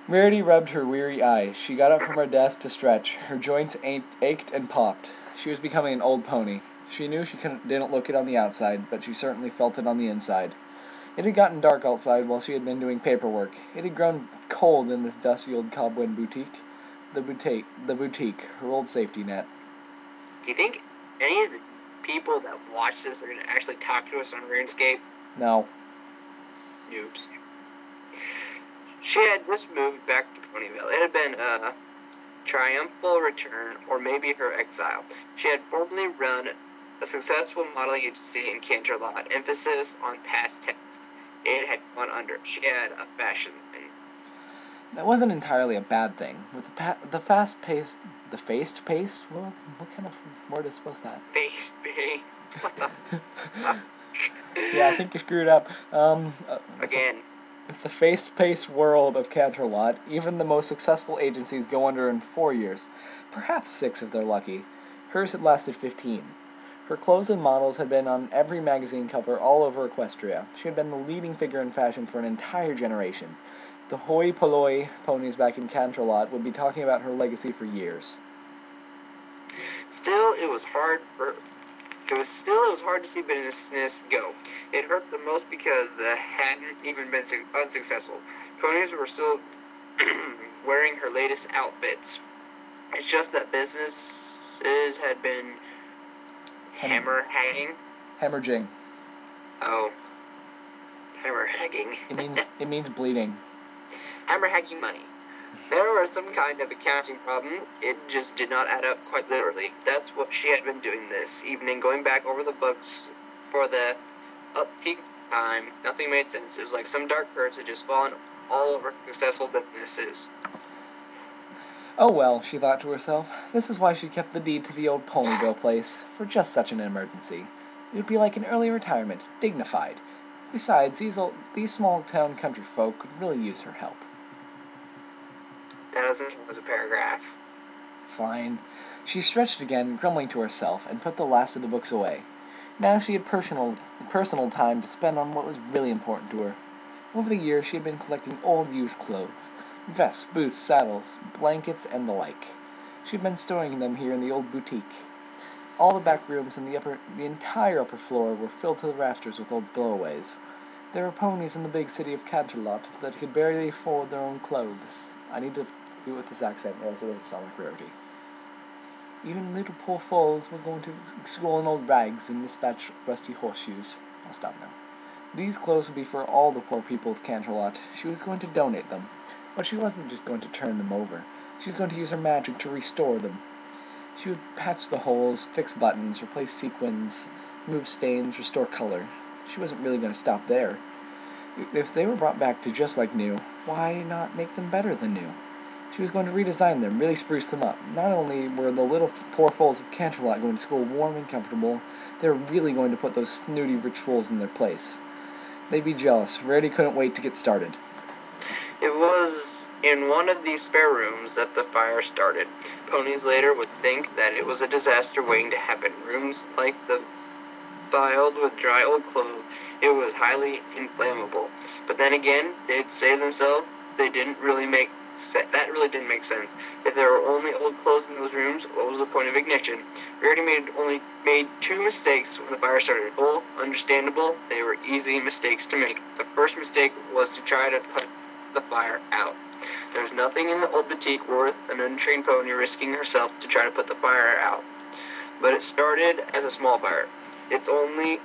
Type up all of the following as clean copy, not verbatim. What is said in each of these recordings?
Rarity rubbed her weary eyes. She got up from her desk to stretch. Her joints ached and popped. She was becoming an old pony. She knew she didn't look it on the outside, but she certainly felt it on the inside. It had gotten dark outside while she had been doing paperwork. It had grown cold in this dusty old cobweb boutique. The boutique, her old safety net. Do you think any of the people that watch this are going to actually talk to us on RuneScape? No. Noobs. She had just moved back to Ponyville. It had been a triumphal return, or maybe her exile. She had formerly run a successful modeling agency in Canterlot, emphasis on past tense. It had gone under. She had a fashion line. That wasn't entirely a bad thing. With the fast-paced... The faced-paced? What kind of word is supposed to that? Face-paced. What the fuck? Yeah, I think you screwed up. Again. With the fast-paced world of Canterlot, even the most successful agencies go under in 4 years. Perhaps 6 if they're lucky. Hers had lasted 15. Her clothes and models had been on every magazine cover all over Equestria. She had been the leading figure in fashion for an entire generation. The hoi polloi ponies back in Canterlot would be talking about her legacy for years. Still, it was hard to see business go. It hurt the most because they hadn't even been unsuccessful. Ponies were still wearing her latest outfits. It's just that businesses had been hammer-hagging. Hemorrhaging. Oh. Hammer-hagging. It means bleeding. Hammer-hagging money. There was some kind of accounting problem. It just did not add up quite literally. That's what she had been doing this evening, going back over the books for the upkeep time. Nothing made sense. It was like some dark curse had just fallen all over successful businesses. Oh well, she thought to herself, this is why she kept the deed to the old Ponyville place, for just such an emergency. It would be like an early retirement, dignified. Besides, these small-town country folk could really use her help. That doesn't count as a paragraph. Fine. She stretched again, grumbling to herself, and put the last of the books away. Now she had personal time to spend on what was really important to her. Over the years, she had been collecting old used clothes. Vests, boots, saddles, blankets, and the like. She had been storing them here in the old boutique. All the back rooms and the entire upper floor were filled to the rafters with old throwaways. There were ponies in the big city of Canterlot that could barely afford their own clothes. I need to do it with this accent, or else it doesn't sound like Rarity. Even little poor foals were going to school in old rags and mismatched rusty horseshoes. I'll stop now. These clothes would be for all the poor people of Canterlot. She was going to donate them. But she wasn't just going to turn them over. She was going to use her magic to restore them. She would patch the holes, fix buttons, replace sequins, remove stains, restore color. She wasn't really going to stop there. If they were brought back to just like new, why not make them better than new? She was going to redesign them, really spruce them up. Not only were the little poor foals of Canterlot going to school warm and comfortable, they were really going to put those snooty rich fools in their place. They'd be jealous. Rarity couldn't wait to get started. It was in one of these spare rooms that the fire started. Ponies later would think that it was a disaster waiting to happen. Rooms like the filed with dry old clothes, it was highly inflammable. But then again, they'd say to themselves, that really didn't make sense. If there were only old clothes in those rooms, what was the point of ignition? Rarity only made 2 mistakes when the fire started. Both understandable, they were easy mistakes to make. The first mistake was to try to put the fire out. There's nothing in the old boutique worth an untrained pony risking herself to try to put the fire out. But it started as a small fire. It's only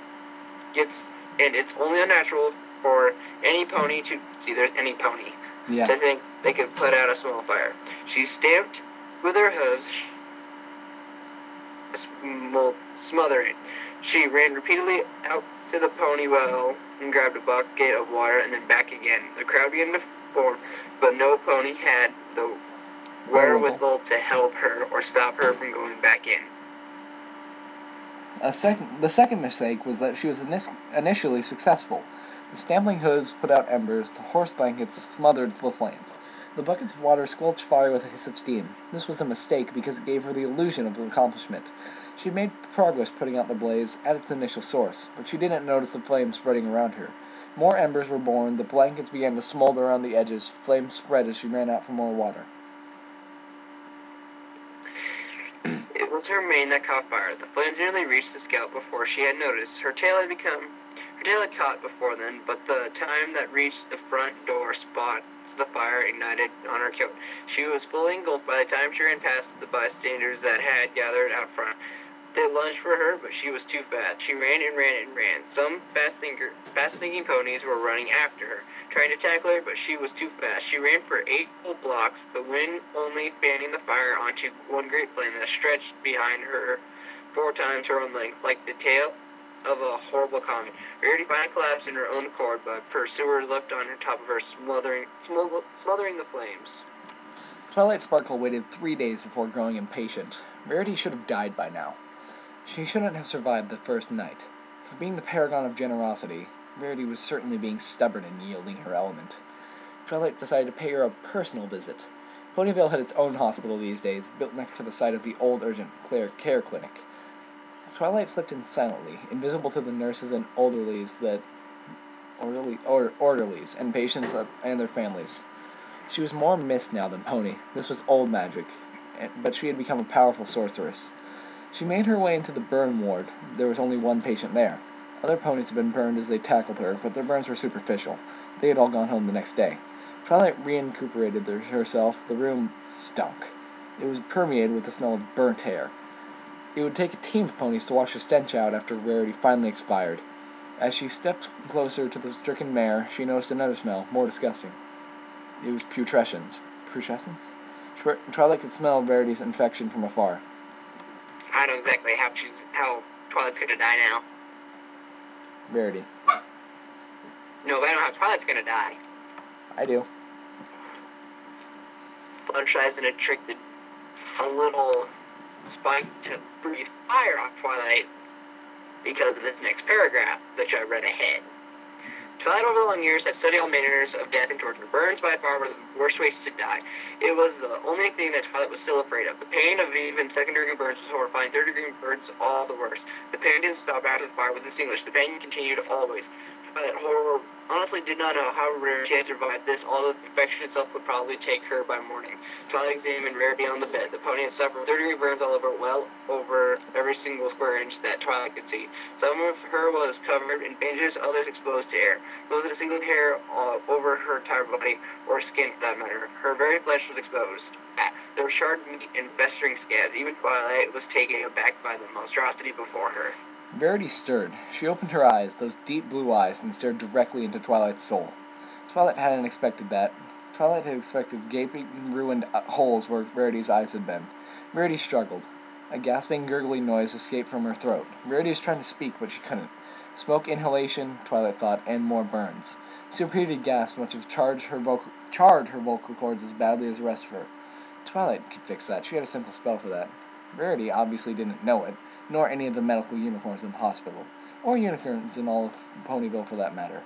unnatural for any pony to see there's any pony to think they could put out a small fire. She stamped with her hooves, smothering. She ran repeatedly out to the pony well and grabbed a bucket of water and then back again. The crowd began to form, but no pony had the wherewithal to help her or stop her from going back in. The second mistake was that she was initially successful. The stamping hooves put out embers, the horse blankets smothered the flames. The buckets of water squelched fire with a hiss of steam. This was a mistake because it gave her the illusion of accomplishment. She had made progress putting out the blaze at its initial source, but she didn't notice the flames spreading around her. More embers were born, the blankets began to smolder around the edges, flames spread as she ran out for more water. It was her mane that caught fire. The flames nearly reached the scalp before she had noticed. Her tail had caught before then, but the time that reached the front door spots the fire ignited on her coat. She was fully engulfed by the time she ran past the bystanders that had gathered out front. They lunged for her, but she was too fast. She ran and ran and ran. Some fast-thinking ponies were running after her, trying to tackle her, but she was too fast. She ran for 8 full blocks, the wind only fanning the fire onto one great flame that stretched behind her 4 times her own length, like the tail of a horrible comet. Rarity finally collapsed in her own accord, but pursuers leapt on her top of her, smothering the flames. Twilight Sparkle waited 3 days before growing impatient. Rarity should have died by now. She shouldn't have survived the first night. For being the paragon of generosity, Rarity was certainly being stubborn in yielding her element. Twilight decided to pay her a personal visit. Ponyville had its own hospital these days, built next to the site of the old urgent care clinic. Twilight slipped in silently, invisible to the nurses and orderlies and patients and their families. She was more mist now than Pony. This was old magic, but she had become a powerful sorceress. She made her way into the burn ward. There was only one patient there. Other ponies had been burned as they tackled her, but their burns were superficial. They had all gone home the next day. Twilight recuperated herself. The room stunk. It was permeated with the smell of burnt hair. It would take a team of ponies to wash the stench out after Rarity finally expired. As she stepped closer to the stricken mare, she noticed another smell, more disgusting. It was putrescence. Putrescence? Twilight could smell Rarity's infection from afar. I know exactly how Twilight's gonna die now. Rarity. No, I know how Twilight's gonna die. I do. Blood tries to trick a little Spike to breathe fire on Twilight because of this next paragraph, which I read ahead. Twilight over the long years had studied all manners of death and torture. Burns by far were the worst ways to die. It was the only thing that Twilight was still afraid of. The pain of even second-degree burns was horrifying. Third-degree burns all the worst. The pain didn't stop after the fire was extinguished. The pain continued always. Twilight horror honestly did not know how Rarity had survived this, although the infection itself would probably take her by morning. Twilight examined Rarity on the bed. The pony had suffered third-degree burns all over, well over every single square inch that Twilight could see. Some of her was covered in bandages, others exposed to air. There wasn't a single hair over her entire body, or skin for that matter. Her very flesh was exposed. There was charred meat and festering scabs. Even Twilight was taken aback by the monstrosity before her. Rarity stirred. She opened her eyes, those deep blue eyes, and stared directly into Twilight's soul. Twilight hadn't expected that. Twilight had expected gaping, ruined holes where Rarity's eyes had been. Rarity struggled. A gasping, gurgling noise escaped from her throat. Rarity was trying to speak, but she couldn't. Smoke inhalation, Twilight thought, and more burns. She repeated gasps must have charred her vocal cords as badly as the rest of her. Twilight could fix that. She had a simple spell for that. Rarity obviously didn't know it, nor any of the medical unicorns in the hospital, or unicorns in all of Ponyville for that matter.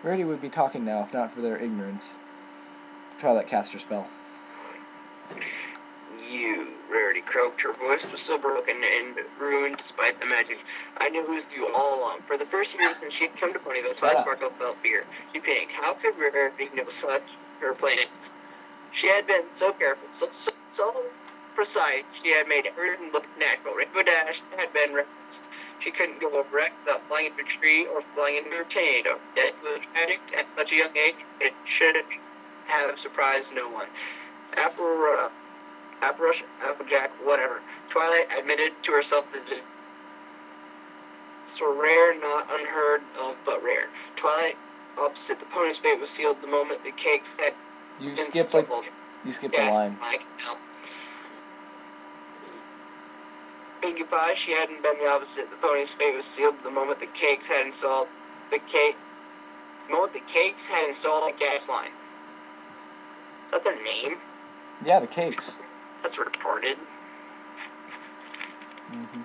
Rarity would be talking now if not for their ignorance. Twilight cast her spell. You, Rarity croaked. Her voice was so broken and ruined despite the magic. I knew it was you all along. For the first year since she had come to Ponyville, Twilight Sparkle felt fear. She panicked. How could Rarity know such her plans? She had been so careful, so precise. She had made everything look natural. Rainbow Dash had been reckless. She couldn't go over wreck without flying into a tree or flying into a tornado. Death was tragic at such a young age. It should have surprised no one. Applejack, whatever. Twilight admitted to herself that it was rare, not unheard of, but rare. Twilight, opposite the pony's fate, was sealed the moment the cakes had You been skipped stumbled. the line. Mike, no. Goodbye, she hadn't been the opposite. The pony's fate was sealed the moment the cakes had installed the cakes had installed a gas line. Is that their name? Yeah, the cakes. That's retarded. Mm-hmm.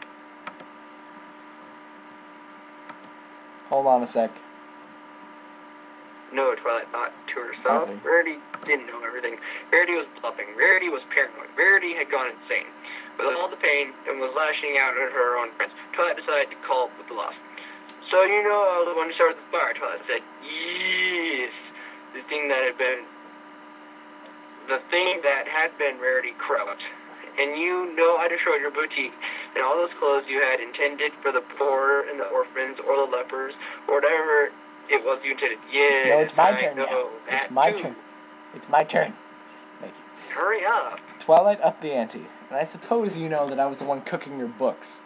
Hold on a sec. No, Twilight thought to herself. Okay. Rarity didn't know everything. Rarity was bluffing. Rarity was paranoid. Rarity had gone insane. With all the pain and was lashing out at her own friends, Twilight decided to call the bluff. So you know I was the one who started the fire. Twilight said, yes. The thing that had been Rarity corrupt. And you know I destroyed your boutique and all those clothes you had intended for the poor and the orphans or the lepers or whatever it was you intended. Yes, No, it's my I turn know now. that It's my too. turn. It's my turn. Thank you. Hurry up. Twilight upped the ante, and I suppose you know that I was the one cooking your books.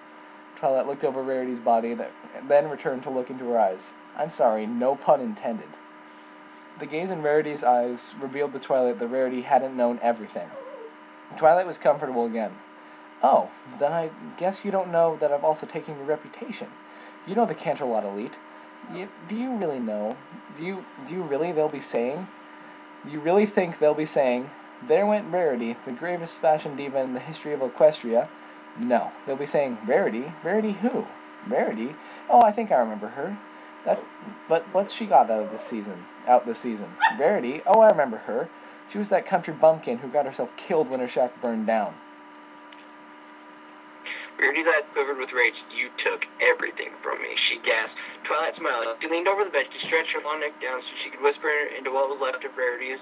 Twilight looked over Rarity's body, and then returned to look into her eyes. I'm sorry, no pun intended. The gaze in Rarity's eyes revealed to Twilight that Rarity hadn't known everything. Twilight was comfortable again. Oh, then I guess you don't know that I've also taken your reputation. You know the Canterlot elite. Do you really know? Do you really they'll be saying? Do you really think they'll be saying, there went Rarity, the gravest fashion diva in the history of Equestria? No, they'll be saying, Rarity? Rarity who? Rarity? Oh, I think I remember her. But what's she got this season? Rarity? Oh, I remember her. She was that country bumpkin who got herself killed when her shack burned down. Rarity's eyes quivered with rage. You took everything from me, she gasped. Twilight smiled. She leaned over the bench to stretch her long neck down so she could whisper into what was left of Rarity's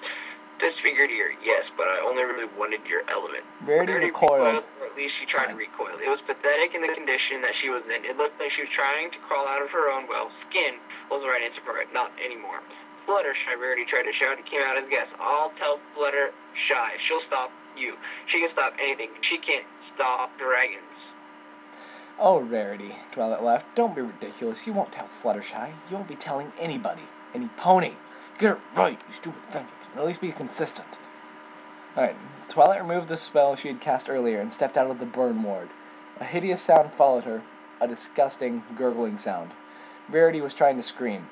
disfigured ear. Yes, but I only really wanted your element. Rarity recoiled. Or at least she tried to recoil. It was pathetic in the condition that she was in. It looked like she was trying to crawl out of her own well. Skin was the right answer for it. Not anymore. Fluttershy, Rarity tried to shout. It came out as a guess. I'll tell Fluttershy. She'll stop you. She can stop anything. She can't stop dragons. Oh, Rarity, Twilight laughed. Don't be ridiculous. You won't tell Fluttershy. You won't be telling anybody. Any pony. Get it right, you stupid thing. Or at least be consistent. Alright, Twilight removed the spell she had cast earlier and stepped out of the burn ward. A hideous sound followed her, a disgusting, gurgling sound. Rarity was trying to scream.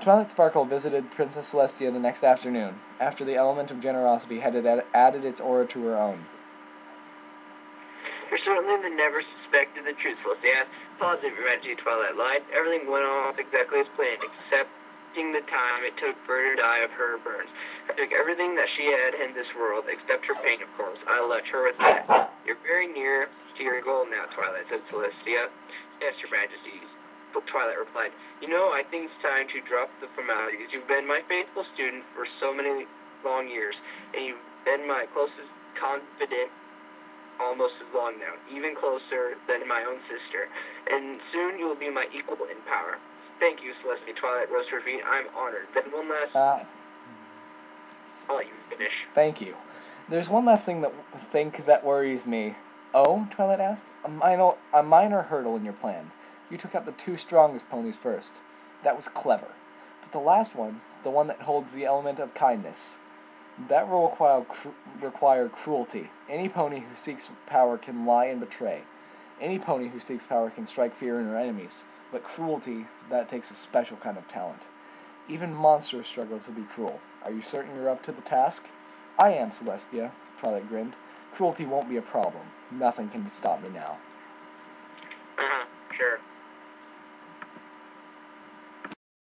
Twilight Sparkle visited Princess Celestia the next afternoon, after the element of generosity had added its aura to her own. You're certainly the never suspected the truth, Celestia. Positive humanity, Twilight lied. Everything went off exactly as planned, excepting the time it took for her to die of her burns. I took everything that she had in this world, except her pain, of course. I left her with that. You're very near to your goal now, Twilight, said Celestia. Yes, Your Majesty. But Twilight replied, you know, I think it's time to drop the formalities. You've been my faithful student for so many long years, and you've been my closest confidant almost as long now, even closer than my own sister, and soon you will be my equal in power. Thank you, Celestia. Twilight rose to her feet. I'm honored. Then one last... I'll let you finish. Thank you. There's one last thing that worries me. Oh? Twilight asked. A minor hurdle in your plan. You took out the two strongest ponies first. That was clever. But the last one, the one that holds the element of kindness, that will require cruelty. Any pony who seeks power can lie and betray. Any pony who seeks power can strike fear in her enemies. But cruelty, that takes a special kind of talent. Even monsters struggle to be cruel. Are you certain you're up to the task? I am, Celestia, Twilight grinned. Cruelty won't be a problem. Nothing can stop me now.